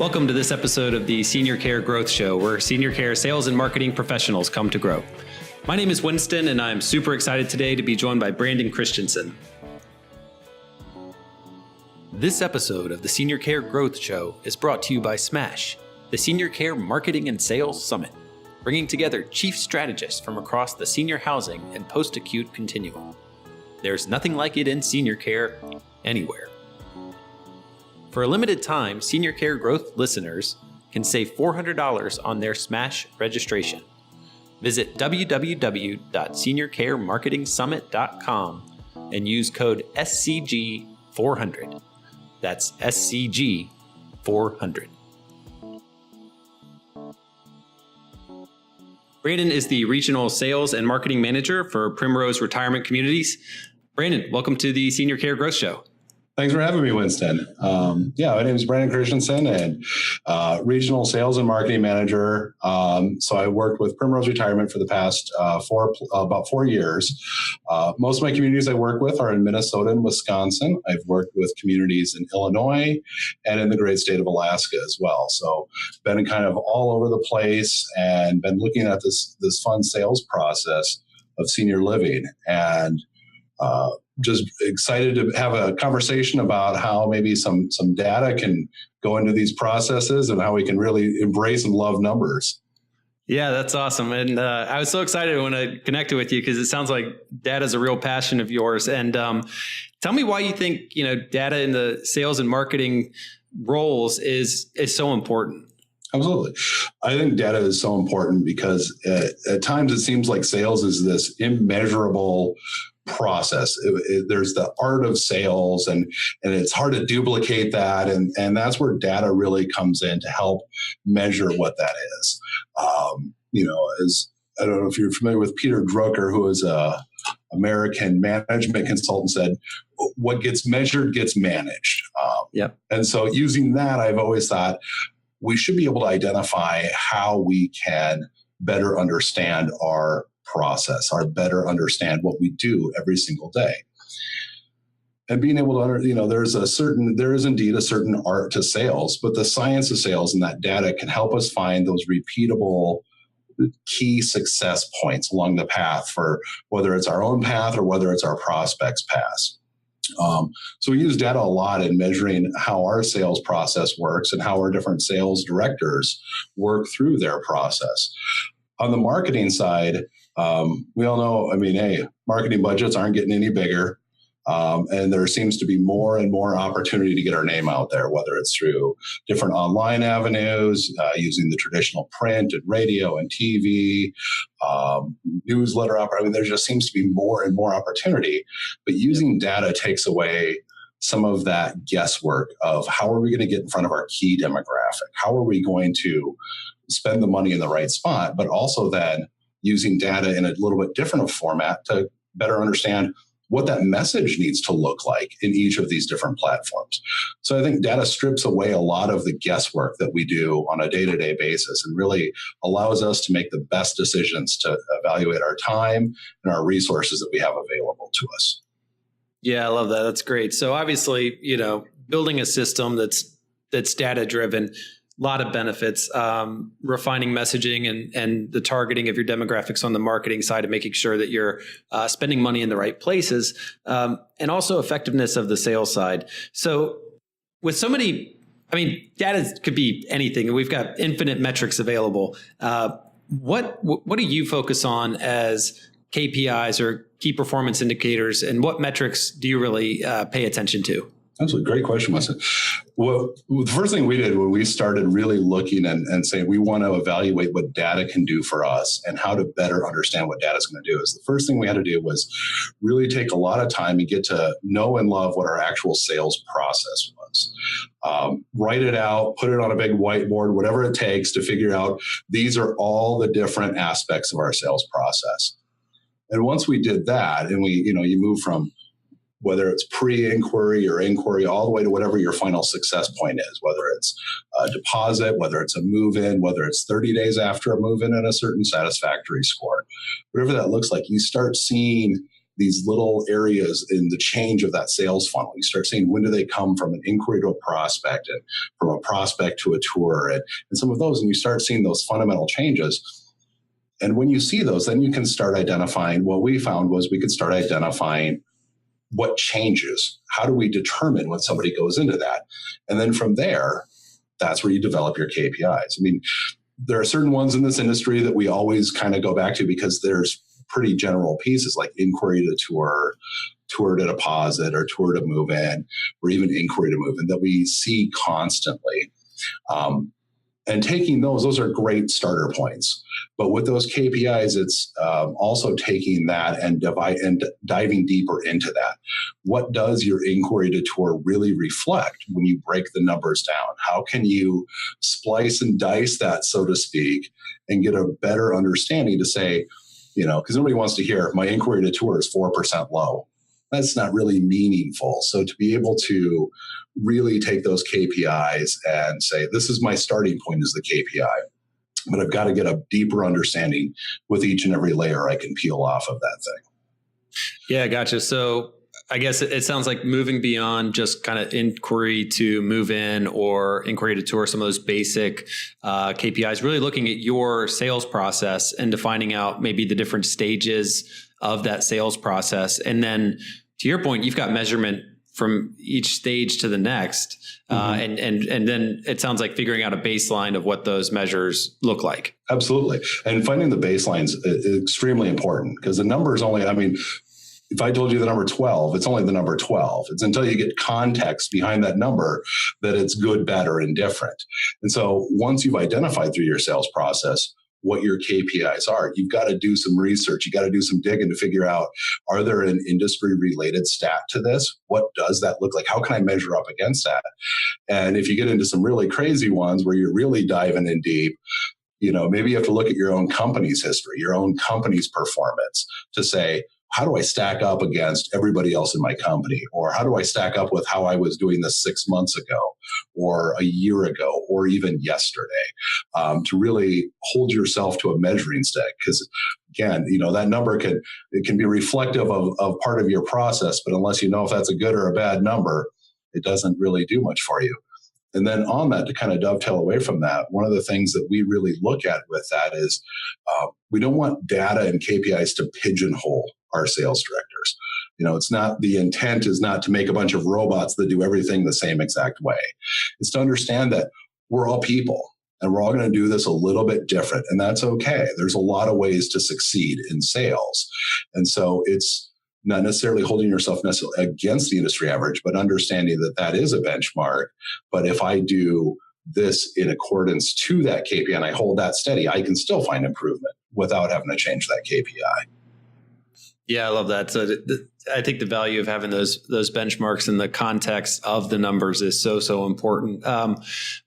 Welcome to this episode of the Senior Care Growth Show, where senior care sales and marketing professionals come to grow. My name is Winston, and I'm super excited today to be joined by Brandon Christensen. This episode of the Senior Care Growth Show is brought to you by SMASH, the Senior Care Marketing and Sales Summit, bringing together chief strategists from across the senior housing and post-acute continuum. There's nothing like it in senior care anywhere. For a limited time, Senior Care Growth listeners can save $400 on their SMASH registration. Visit www.seniorcaremarketingsummit.com and use code SCG400. That's SCG400. Brandon is the Regional Sales and Marketing Manager for Primrose Retirement Communities. Brandon, welcome to the Senior Care Growth Show. Thanks for having me, Winston. My name is Brandon Christiansen, and Regional Sales and Marketing Manager. So I worked with Primrose Retirement for the past about 4 years. Most of my communities I work with are in Minnesota and Wisconsin. I've worked with communities in Illinois and in the great state of Alaska as well. So been kind of all over the place and been looking at this fun sales process of senior living, and just excited to have a conversation about how maybe some data can go into these processes and how we can really embrace and love numbers. Yeah, that's awesome. And I was so excited when I connected with you because it sounds like data is a real passion of yours. And tell me why you think, data in the sales and marketing roles is so important. Absolutely. I think data is so important because at times it seems like sales is this immeasurable process. There's the art of sales, and it's hard to duplicate that. And that's where data really comes in to help measure what that is. As I don't know if you're familiar with Peter Drucker, who is a American management consultant, said, what gets measured gets managed. Yep. And so using that, I've always thought we should be able to identify how we can better understand our process, or better understand what we do every single day. And being able to, there is indeed a certain art to sales, but the science of sales and that data can help us find those repeatable key success points along the path, for whether it's our own path or whether it's our prospects' path. So we use data a lot in measuring how our sales process works and how our different sales directors work through their process. On the marketing side, we all know, marketing budgets aren't getting any bigger. And there seems to be more and more opportunity to get our name out there, whether it's through different online avenues, using the traditional print and radio and TV, newsletter. There just seems to be more and more opportunity. But using data takes away some of that guesswork of how are we going to get in front of our key demographic? How are we going to spend the money in the right spot? But also then using data in a little bit different format to better understand what that message needs to look like in each of these different platforms. So I think data strips away a lot of the guesswork that we do on a day-to-day basis and really allows us to make the best decisions to evaluate our time and our resources that we have available to us. Yeah, I love that. That's great. So obviously, building a system that's data-driven, lot of benefits, refining messaging and the targeting of your demographics on the marketing side and making sure that you're spending money in the right places, and also effectiveness of the sales side. So with so many, data could be anything. We've got infinite metrics available. What do you focus on as KPIs or key performance indicators, and what metrics do you really pay attention to? Absolutely. Great question, Weston. Well, the first thing we did when we started really looking and saying we want to evaluate what data can do for us and how to better understand what data is going to do, is the first thing we had to do was really take a lot of time and get to know and love what our actual sales process was. Write it out, put it on a big whiteboard, whatever it takes to figure out these are all the different aspects of our sales process. And once we did that, and you move from whether it's pre-inquiry or inquiry, all the way to whatever your final success point is, whether it's a deposit, whether it's a move-in, whether it's 30 days after a move-in and a certain satisfactory score, whatever that looks like, you start seeing these little areas in the change of that sales funnel. You start seeing when do they come from an inquiry to a prospect and from a prospect to a tour and some of those, and you start seeing those fundamental changes. And when you see those, then you can start identifying. What we found was we could start identifying what changes. How do we determine when somebody goes into that? And then from there, that's where you develop your KPIs. I mean, there are certain ones in this industry that we always kind of go back to because there's pretty general pieces like inquiry to tour, tour to deposit, or tour to move in, or even inquiry to move in that we see constantly. And taking those are great starter points. But with those KPIs, it's also taking that and diving deeper into that. What does your inquiry to tour really reflect when you break the numbers down? How can you splice and dice that, so to speak, and get a better understanding to say, because nobody wants to hear my inquiry to tour is 4% low. That's not really meaningful. So to be able to really take those KPIs and say, this is my starting point as the KPI, but I've got to get a deeper understanding with each and every layer I can peel off of that thing. Yeah, gotcha. So I guess it sounds like moving beyond just kind of inquiry to move in or inquiry to tour, some of those basic KPIs, really looking at your sales process and defining out maybe the different stages of that sales process. And then to your point, you've got measurement from each stage to the next. And then it sounds like figuring out a baseline of what those measures look like. Absolutely. And finding the baselines is extremely important because the number is only, if I told you the number 12, it's only the number 12. It's until you get context behind that number that it's good, bad, or indifferent. And so once you've identified through your sales process what your KPIs are, you've got to do some research. You got to do some digging to figure out, are there an industry related stat to this? What does that look like? How can I measure up against that? And if you get into some really crazy ones where you're really diving in deep, maybe you have to look at your own company's history, your own company's performance to say, how do I stack up against everybody else in my company? Or how do I stack up with how I was doing this 6 months ago or a year ago or even yesterday, to really hold yourself to a measuring stick? Because again, that number can be reflective of part of your process, but unless you know if that's a good or a bad number, it doesn't really do much for you. And then on that, to kind of dovetail away from that, one of the things that we really look at with that is we don't want data and KPIs to pigeonhole our sales directors. It's not, the intent is not to make a bunch of robots that do everything the same exact way. It's to understand that we're all people and we're all going to do this a little bit different. And that's okay. There's a lot of ways to succeed in sales. And so it's not necessarily holding yourself necessarily against the industry average, but understanding that that is a benchmark. But if I do this in accordance to that KPI and I hold that steady, I can still find improvement without having to change that KPI. Yeah, I love that. So I think the value of having those benchmarks in the context of the numbers is so important.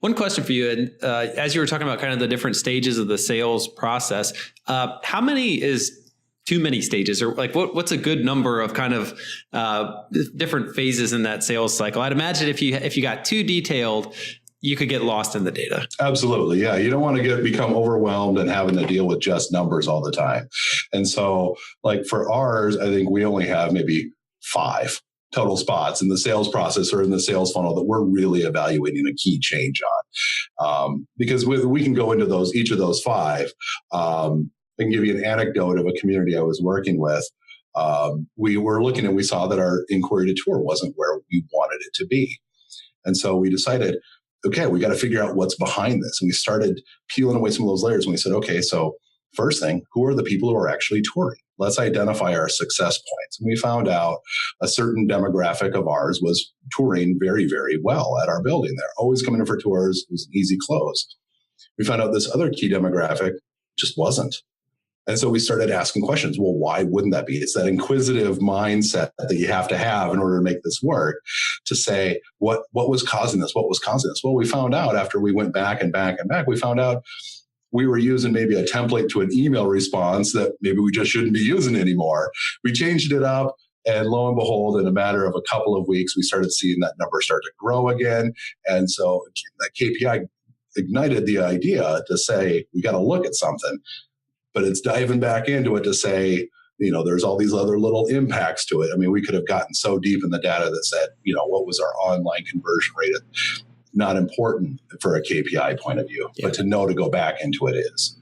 One question for you, and as you were talking about kind of the different stages of the sales process, how many is too many stages, or like what's a good number of kind of different phases in that sales cycle? I'd imagine if you got too detailed, you could get lost in the data. Absolutely. Yeah. You don't want to become overwhelmed and having to deal with just numbers all the time. And so like for ours, I think we only have maybe 5 total spots in the sales process or in the sales funnel that we're really evaluating a key change on. Because we can go into each of those 5. I can give you an anecdote of a community I was working with. We were looking and we saw that our inquiry to tour wasn't where we wanted it to be. And so we decided, okay, we got to figure out what's behind this. And we started peeling away some of those layers. And we said, okay, so first thing, who are the people who are actually touring? Let's identify our success points. And we found out a certain demographic of ours was touring very, very well at our building there. Always coming in for tours. It was an easy close. We found out this other key demographic just wasn't. And so we started asking questions. Well, why wouldn't that be? It's that inquisitive mindset that you have to have in order to make this work, to say, what was causing this? What was causing this? Well, we found out after we went back and back and back, we found out we were using maybe a template to an email response that maybe we just shouldn't be using anymore. We changed it up. And lo and behold, in a matter of a couple of weeks, we started seeing that number start to grow again. And so that KPI ignited the idea to say, we got to look at something. But it's diving back into it to say, there's all these other little impacts to it. I mean, we could have gotten so deep in the data that said, what was our online conversion rate? Not important for a KPI point of view, but to know to go back into it is.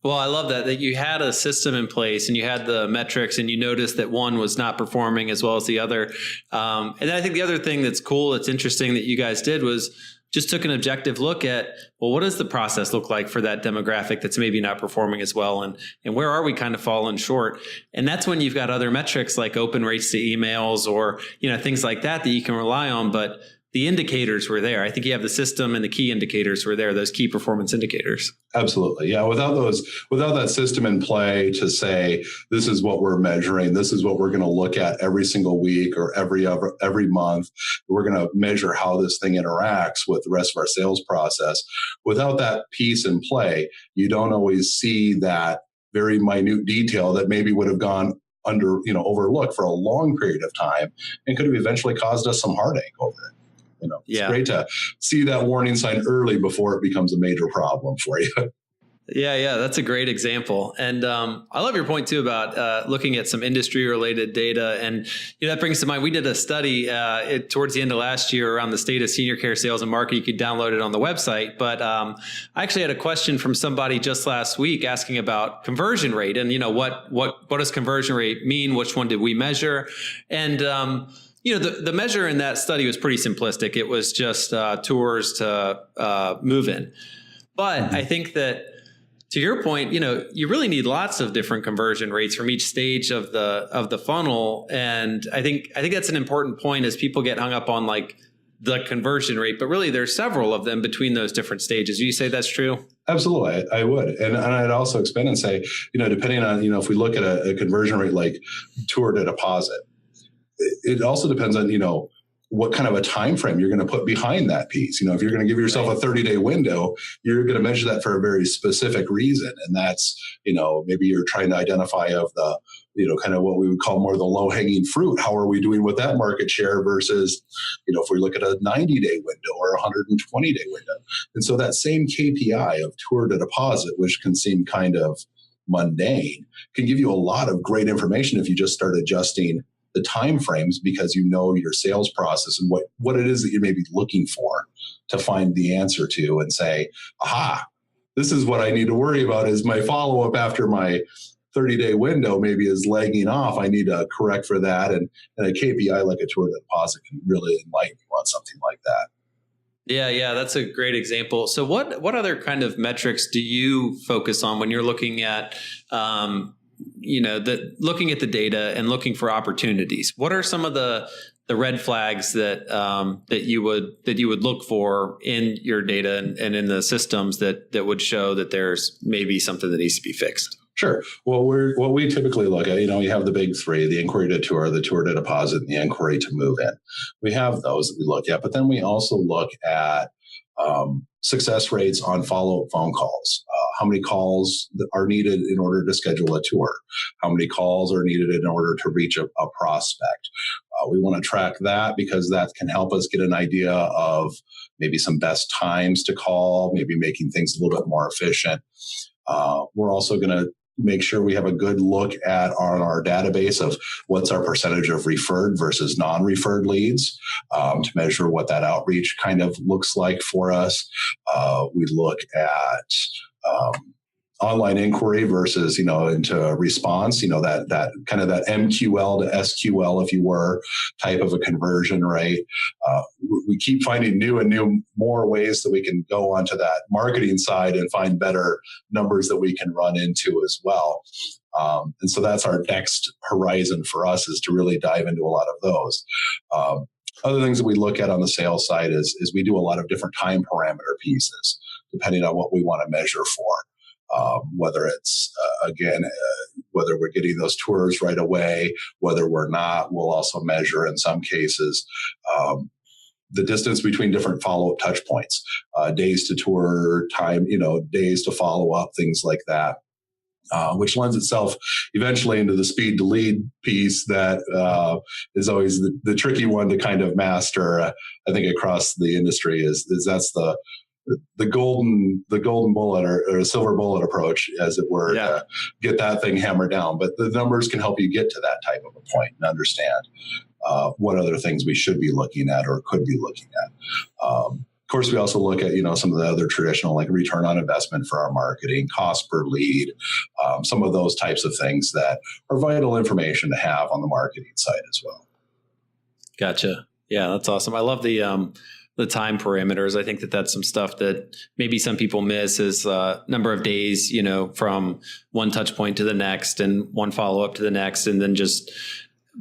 Well, I love that you had a system in place and you had the metrics and you noticed that one was not performing as well as the other. And then I think the other thing that's cool, that's interesting that you guys did was just took an objective look at, well, what does the process look like for that demographic that's maybe not performing as well? And where are we kind of falling short? And that's when you've got other metrics like open rates to emails or, things like that you can rely on. But the indicators were there. I think you have the system and the key indicators were there, those key performance indicators. Absolutely. Yeah. Without that system in play to say, this is what we're measuring, this is what we're going to look at every single week or every month, we're going to measure how this thing interacts with the rest of our sales process. Without that piece in play, you don't always see that very minute detail that maybe would have gone overlooked for a long period of time and could have eventually caused us some heartache over it. It's great to see that warning sign early before it becomes a major problem for you. Yeah, that's a great example. And I love your point too about looking at some industry related data. And that brings to mind, we did a study towards the end of last year around the state of senior care sales and market. You could download it on the website. But I actually had a question from somebody just last week asking about conversion rate and, what does conversion rate mean? Which one did we measure? And the measure in that study was pretty simplistic. It was just tours to move in. But I think that to your point, you really need lots of different conversion rates from each stage of the funnel. And I think that's an important point as people get hung up on like the conversion rate, but really there's several of them between those different stages. Do you say that's true? Absolutely. I would. And I'd also expand and say, depending on, if we look at a conversion rate like tour to deposit, it also depends on, what kind of a time frame you're going to put behind that piece. If you're going to give yourself a 30-day window, you're going to measure that for a very specific reason. And that's, maybe you're trying to identify of the, kind of what we would call more the low-hanging fruit. How are we doing with that market share versus, if we look at a 90-day window or a 120-day window. And so that same KPI of tour to deposit, which can seem kind of mundane, can give you a lot of great information if you just start adjusting the time frames because your sales process and what it is that you may be looking for to find the answer to and say, aha, this is what I need to worry about is my follow-up after my 30-day window maybe is lagging off. I need to correct for that. And a KPI like a tour to deposit can really enlighten you on something like that. Yeah, that's a great example. So what other kind of metrics do you focus on when you're looking at looking at the data and looking for opportunities? What are some of the red flags that you would look for in your data and in the systems that would show that there's maybe something that needs to be fixed? Sure. Well, what we typically look at, you have the big three, the inquiry to tour, the tour to deposit, and the inquiry to move in. We have those that we look at, but then we also look at success rates on follow-up phone calls. How many calls are needed in order to schedule a tour? How many calls are needed in order to reach a prospect? We want to track that because that can help us get an idea of maybe some best times to call, maybe making things a little bit more efficient. We're also going to make sure we have a good look at our database of what's our percentage of referred versus non-referred leads to measure what that outreach kind of looks like for us. We look at online inquiry versus, into a response, that kind of that MQL to SQL, if you were, type of a conversion rate. We keep finding more ways that we can go onto that marketing side and find better numbers that we can run into as well. And so that's our next horizon for us, is to really dive into a lot of those. Other things that we look at on the sales side is we do a lot of different time parameter pieces, depending on what we want to measure for. Whether it's, whether we're getting those tours right away, whether we're not, we'll also measure in some cases the distance between different follow-up touch points, days to tour time, days to follow up, things like that. Which lends itself eventually into the speed to lead piece that is always the tricky one to kind of master. I think across the industry is that's the golden bullet or a silver bullet approach, as it were, to get that thing hammered down. But the numbers can help you get to that type of a point and understand what other things we should be looking at or could be looking at. Of course, we also look at, some of the other traditional, like return on investment for our marketing, cost per lead, some of those types of things that are vital information to have on the marketing side as well. Gotcha. Yeah, that's awesome. I love the time parameters. I think that's some stuff that maybe some people miss is number of days, from one touch point to the next and one follow-up to the next. And then just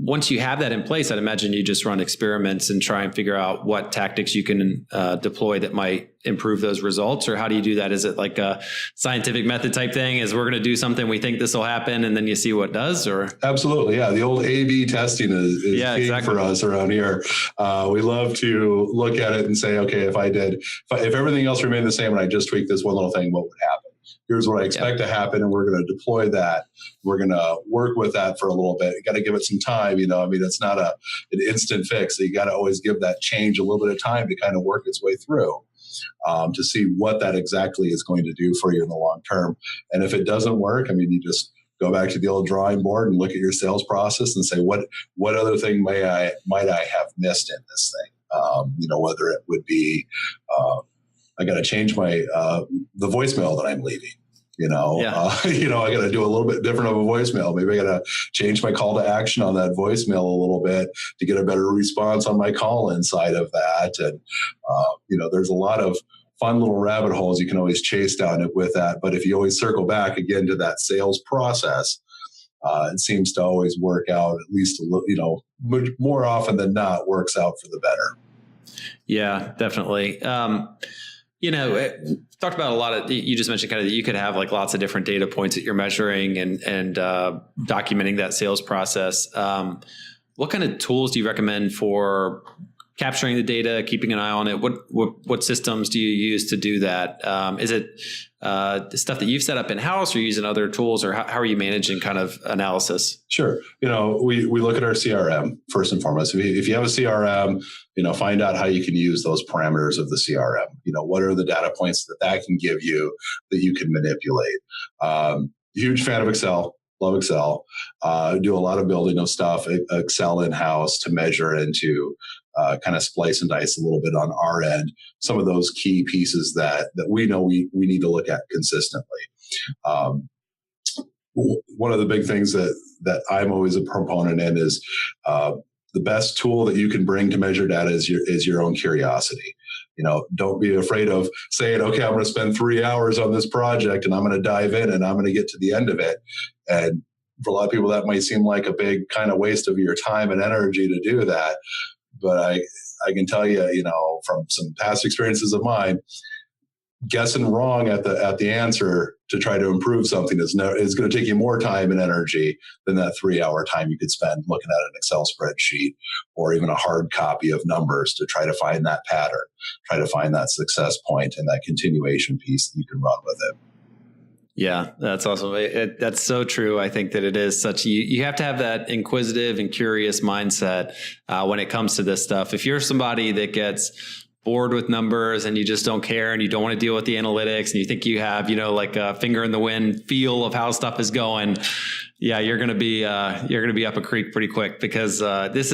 once you have that in place, I'd imagine you just run experiments and try and figure out what tactics you can deploy that might improve those results. Or how do you do that? Is it like a scientific method type thing? Is we're going to do something, we think this will happen, and then you see what does? Or absolutely, yeah. The old A/B testing is key exactly. for us around here. We love to look at it and say, okay, if everything else remained the same and I just tweaked this one little thing, what would happen? Here's what I expect to happen, and we're going to deploy that. We're going to work with that for a little bit. You got to give it some time. It's not an instant fix. So you got to always give that change a little bit of time to kind of work its way through to see what that exactly is going to do for you in the long term. And if it doesn't work, you just go back to the old drawing board and look at your sales process and say, what other thing might I have missed in this thing? Whether it would be I got to change my the voicemail that I'm leaving. I got to do a little bit different of a voicemail. Maybe I got to change my call to action on that voicemail a little bit to get a better response on my call inside of that. And, there's a lot of fun little rabbit holes you can always chase down it with that. But if you always circle back again to that sales process, it seems to always work out, at least, much more often than not, works out for the better. Yeah, definitely. Talked about a lot of, you just mentioned kind of that you could have like lots of different data points that you're measuring and documenting that sales process. What kind of tools do you recommend for capturing the data, keeping an eye on it? What systems do you use to do that? Is it the stuff that you've set up in-house, or using other tools, or how are you managing kind of analysis? Sure. We look at our CRM first and foremost. If you have a CRM, find out how you can use those parameters of the CRM. What are the data points that can give you that you can manipulate? Huge fan of Excel. Love Excel. Do a lot of building of stuff, Excel in-house to measure and to kind of splice and dice a little bit on our end, some of those key pieces that we know we need to look at consistently. One of the big things that I'm always a proponent in is the best tool that you can bring to measure data is your own curiosity. Don't be afraid of saying, okay, I'm going to spend 3 hours on this project and I'm going to dive in and I'm going to get to the end of it. And for a lot of people, that might seem like a big kind of waste of your time and energy to do that. But I can tell you, from some past experiences of mine, guessing wrong at the answer to try to improve something is going to take you more time and energy than that 3-hour time you could spend looking at an Excel spreadsheet or even a hard copy of numbers to try to find that pattern, try to find that success point and that continuation piece that you can run with it. Yeah, that's awesome. That's so true. I think that it is such, you have to have that inquisitive and curious mindset when it comes to this stuff. If you're somebody that gets bored with numbers and you just don't care and you don't want to deal with the analytics and you think you have, like a finger in the wind feel of how stuff is going, yeah, you're going to be up a creek pretty quick because there's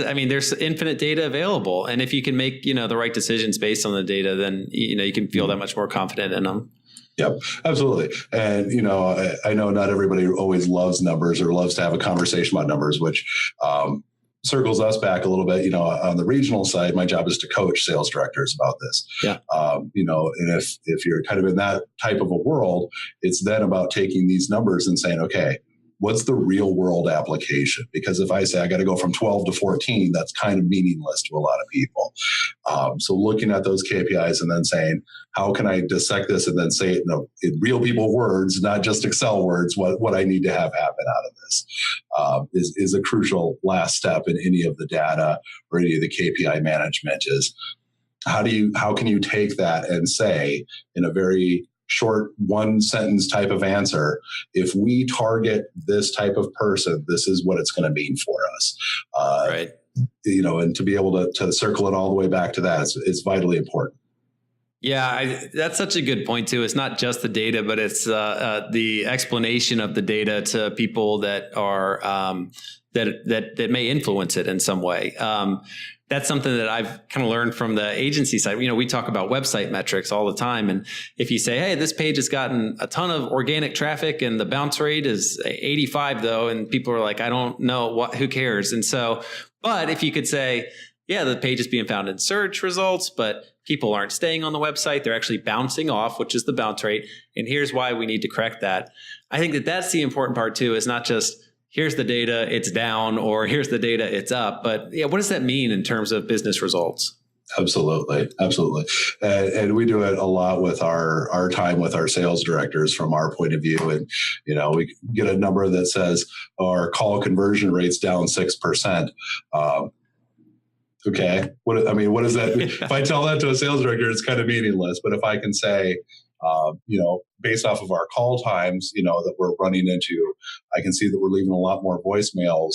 infinite data available. And if you can make, the right decisions based on the data, then, you can feel that much more confident in them. Yep, absolutely. And, I know not everybody always loves numbers or loves to have a conversation about numbers, which circles us back a little bit. On the regional side, my job is to coach sales directors about this. Yeah. And if you're kind of in that type of a world, it's then about taking these numbers and saying, okay, what's the real world application? Because if I say I got to go from 12 to 14, that's kind of meaningless to a lot of people. So looking at those KPIs and then saying, how can I dissect this and then say it in real people words, not just Excel words, what I need to have happen out of this is a crucial last step in any of the data or any of the KPI management is how can you take that and say in a very short one sentence type of answer, if we target this type of person, this is what it's going to mean for us. Right. And to be able to circle it all the way back to that is vitally important. Yeah, that's such a good point too. It's not just the data, but it's the explanation of the data to people that are that may influence it in some way. That's something that I've kind of learned from the agency side. We talk about website metrics all the time. And if you say, hey, this page has gotten a ton of organic traffic and the bounce rate is 85 though, and people are like, I don't know who cares. And so, but if you could say, yeah, the page is being found in search results, but people aren't staying on the website. They're actually bouncing off, which is the bounce rate. And here's why we need to correct that. I think that that's the important part too, is not just here's the data, it's down, or here's the data, it's up. But yeah, what does that mean in terms of business results? Absolutely. Absolutely. And we do it a lot with our time with our sales directors from our point of view. And, we get a number that says our call conversion rate's down 6%. Okay. What does that mean? If I tell that to a sales director, it's kind of meaningless. But if I can say, based off of our call times, that we're running into, I can see that we're leaving a lot more voicemails.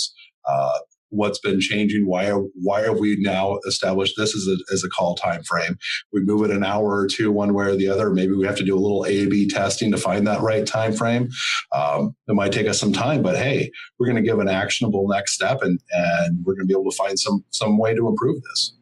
What's been changing? Why have we now established this as a call time frame? We move it an hour or two one way or the other. Maybe we have to do a little A/B testing to find that right time frame. It might take us some time, but hey, we're going to give an actionable next step, and we're going to be able to find some way to improve this.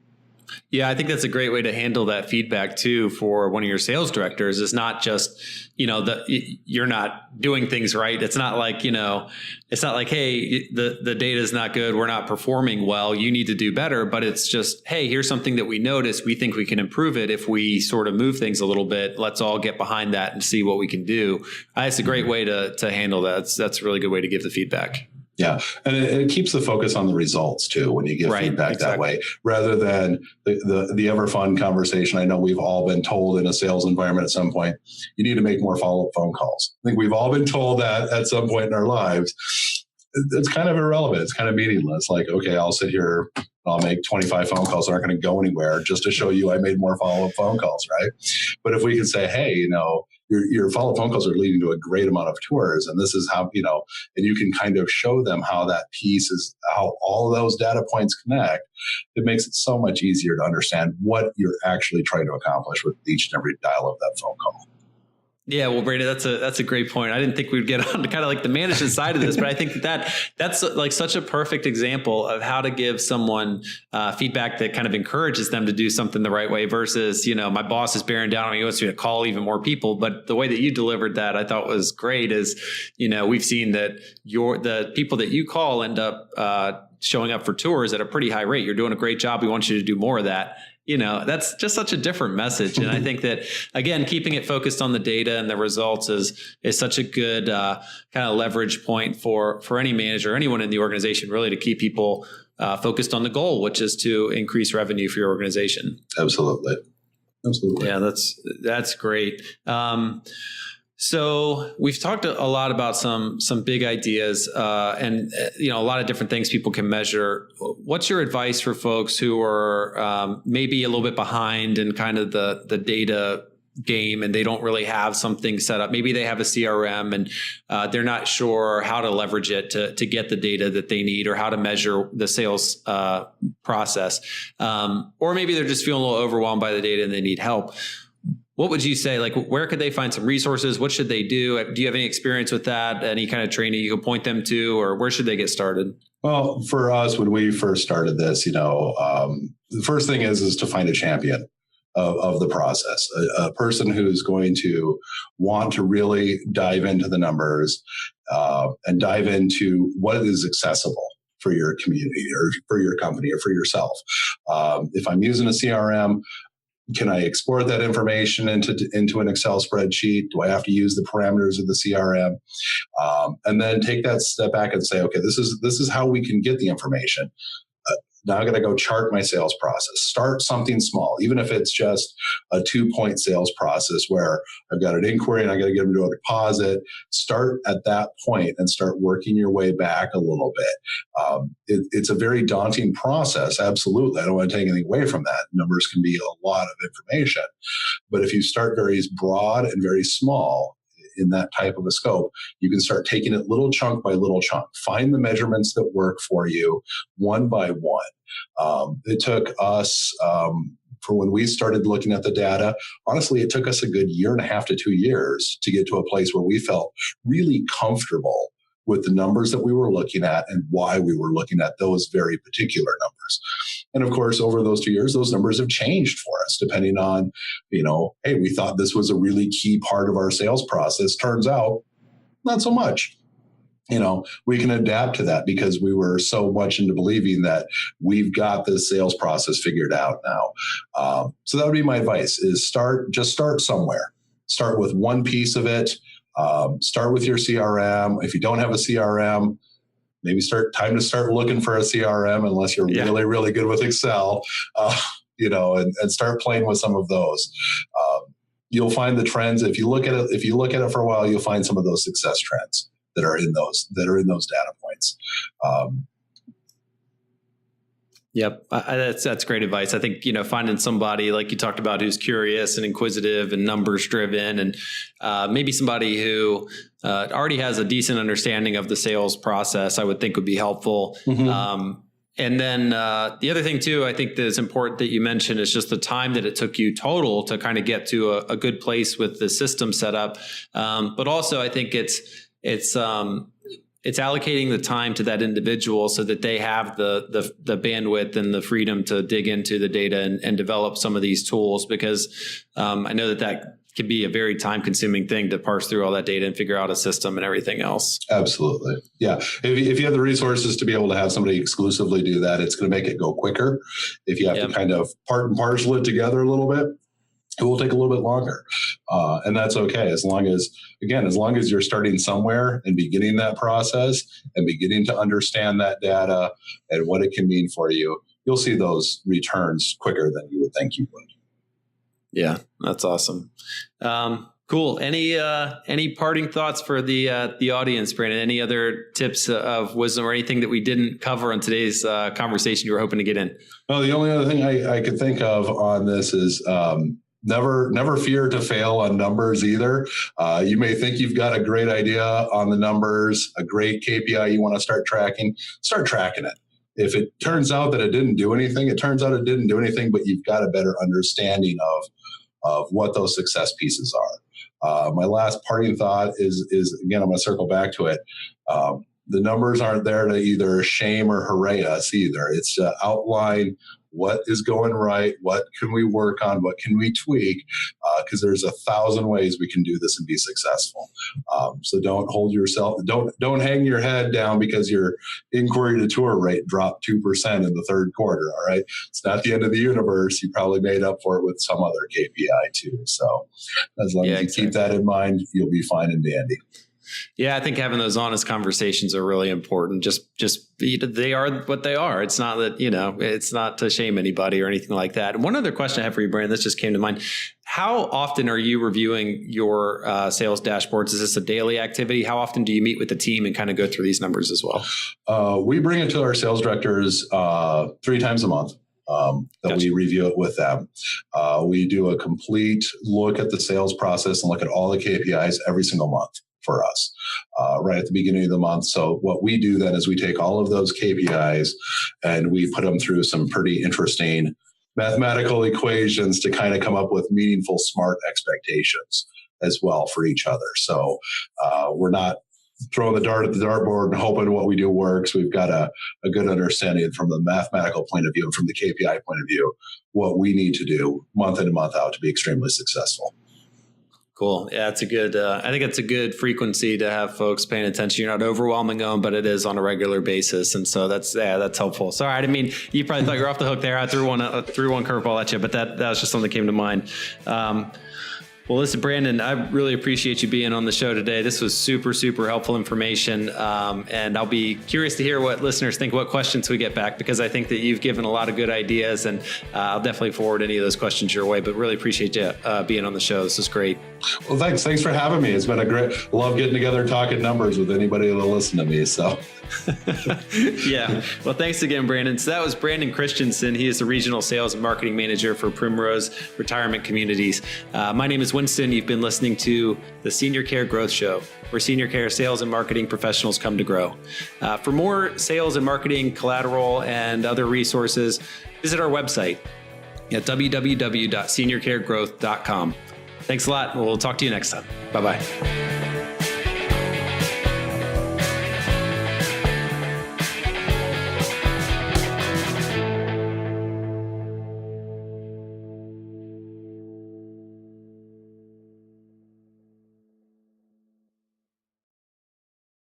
Yeah, I think that's a great way to handle that feedback too for one of your sales directors. Is not just, you're not doing things right. It's not like, it's not like, hey, the data is not good, we're not performing well, you need to do better. But it's just, hey, here's something that we noticed. We think we can improve it if we sort of move things a little bit. Let's all get behind that and see what we can do. It's a great way to handle that. That's a really good way to give the feedback. Yeah. And it keeps the focus on the results too, when you give feedback that way, rather than the ever fun conversation. I know we've all been told in a sales environment at some point, you need to make more follow-up phone calls. I think we've all been told that at some point in our lives. It's kind of irrelevant. It's kind of meaningless. Like, okay, I'll sit here, I'll make 25 phone calls that aren't going to go anywhere just to show you I made more follow-up phone calls, right? But if we can say, hey, your follow-up phone calls are leading to a great amount of tours, and this is how, and you can kind of show them how that piece is, how all of those data points connect, it makes it so much easier to understand what you're actually trying to accomplish with each and every dial of that phone call. Yeah, well, Brady, that's a great point. I didn't think we'd get on to kind of like the management side of this, but I think that's like such a perfect example of how to give someone feedback that kind of encourages them to do something the right way versus, my boss is bearing down on me, he wants me to call even more people. But the way that you delivered that, I thought was great is, we've seen that the people that you call end up showing up for tours at a pretty high rate. You're doing a great job. We want you to do more of that. That's just such a different message. And I think that, again, keeping it focused on the data and the results is such a good kind of leverage point for any manager, anyone in the organization, really, to keep people focused on the goal, which is to increase revenue for your organization. Absolutely. Yeah, that's great. So we've talked a lot about some big ideas and a lot of different things people can measure. What's your advice for folks who are maybe a little bit behind in kind of the data game and they don't really have something set up? Maybe they have a CRM and they're not sure how to leverage it to get the data that they need or how to measure the sales process. Or maybe they're just feeling a little overwhelmed by the data and they need help. What would you say? Like, where could they find some resources? What should they do? Do you have any experience with that? Any kind of training you can point them to, or where should they get started? Well, for us, when we first started this, the first thing is to find a champion of the process, a person who's going to want to really dive into the numbers and dive into what is accessible for your community or for your company or for yourself. If I'm using a CRM, can I export that information into an Excel spreadsheet? Do I have to use the parameters of the CRM? And then take that step back and say, okay, this is how we can get the information. Now I got to go chart my sales process. Start something small, even if it's just a 2-point sales process where I've got an inquiry and I got to get them to a deposit. Start at that point and start working your way back a little bit. It's a very daunting process. Absolutely. I don't want to take anything away from that. Numbers can be a lot of information. But if you start very broad and very small, in that type of a scope, you can start taking it little chunk by little chunk. Find the measurements that work for you one by one. It took us for when we started looking at the data, honestly, it took us a good 1.5 to 2 years to get to a place where we felt really comfortable with the numbers that we were looking at and why we were looking at those very particular numbers. And of course, over those 2 years, those numbers have changed for us, depending on, hey, we thought this was a really key part of our sales process. Turns out, not so much. We can adapt to that because we were so much into believing that we've got this sales process figured out now. So that would be my advice: is just start somewhere. Start with one piece of it. Start with your CRM. If you don't have a CRM, maybe time to start looking for a CRM, unless you're really, really good with Excel, and start playing with some of those. You'll find the trends. If you look at it for a while, you'll find some of those success trends that are in those data points. Yep. That's great advice. I think, finding somebody like you talked about who's curious and inquisitive and numbers driven, and maybe somebody who already has a decent understanding of the sales process, I would think would be helpful. Mm-hmm. And then the other thing too, I think that is important that you mentioned is just the time that it took you total to kind of get to a good place with the system set up. But also I think it's allocating the time to that individual so that they have the bandwidth and the freedom to dig into the data and develop some of these tools, because I know that can be a very time consuming thing to parse through all that data and figure out a system and everything else. Absolutely. Yeah. If you have the resources to be able to have somebody exclusively do that, it's going to make it go quicker. If you have to kind of part and parcel it together a little bit, it will take a little bit longer. And that's okay. As long as you're starting somewhere and beginning that process and beginning to understand that data and what it can mean for you, you'll see those returns quicker than you would think you would. Yeah, that's awesome. Cool. Any parting thoughts for the audience, Brandon? Any other tips of wisdom or anything that we didn't cover on today's conversation you were hoping to get in? Well, the only other thing I could think of on this is never fear to fail on numbers either. You may think you've got a great idea on the numbers, a great KPI you want to start tracking it. If it turns out that it didn't do anything, it turns out it didn't do anything, but you've got a better understanding of what those success pieces are. My last parting thought is again, I'm going to circle back to it. The numbers aren't there to either shame or hooray us either. It's to outline what is going right, what can we work on, what can we tweak, because there's 1,000 ways we can do this and be successful. So don't hang your head down because your inquiry to tour rate dropped 2% in the third quarter. All right, it's not the end of the universe. You probably made up for it with some other KPI too. So as long as you keep that in mind, you'll be fine and dandy. Yeah, I think having those honest conversations are really important. Just they are what they are. It's not that, it's not to shame anybody or anything like that. And one other question I have for you, Brandon, this just came to mind. How often are you reviewing your sales dashboards? Is this a daily activity? How often do you meet with the team and kind of go through these numbers as well? We bring it to our sales directors 3 times a month. That we review it with them. We do a complete look at the sales process and look at all the KPIs every single month for us, right at the beginning of the month. So what we do then is we take all of those KPIs and we put them through some pretty interesting mathematical equations to kind of come up with meaningful, smart expectations as well for each other. So we're not throwing the dart at the dartboard and hoping what we do works. We've got a good understanding from the mathematical point of view and from the KPI point of view, what we need to do month in and month out to be extremely successful. Cool. Yeah, it's a good, I think it's a good frequency to have folks paying attention. You're not overwhelming them, but it is on a regular basis. And so that's helpful. Sorry, I didn't mean, you probably thought you were off the hook there. I threw one curveball at you, but that was just something that came to mind. Well, listen, Brandon, I really appreciate you being on the show today. This was super, super helpful information. And I'll be curious to hear what listeners think, what questions we get back, because I think that you've given a lot of good ideas, and I'll definitely forward any of those questions your way, but really appreciate you being on the show. This is great. Well, thanks. Thanks for having me. It's been love getting together and talking numbers with anybody that'll listen to me. So. Yeah. Well, thanks again, Brandon. So that was Brandon Christensen. He is the Regional Sales and Marketing Manager for Primrose Retirement Communities. My name is Winston. You've been listening to the Senior Care Growth Show, where senior care sales and marketing professionals come to grow. For more sales and marketing collateral and other resources, visit our website, at www.seniorcaregrowth.com. Thanks a lot. We'll talk to you next time. Bye-bye.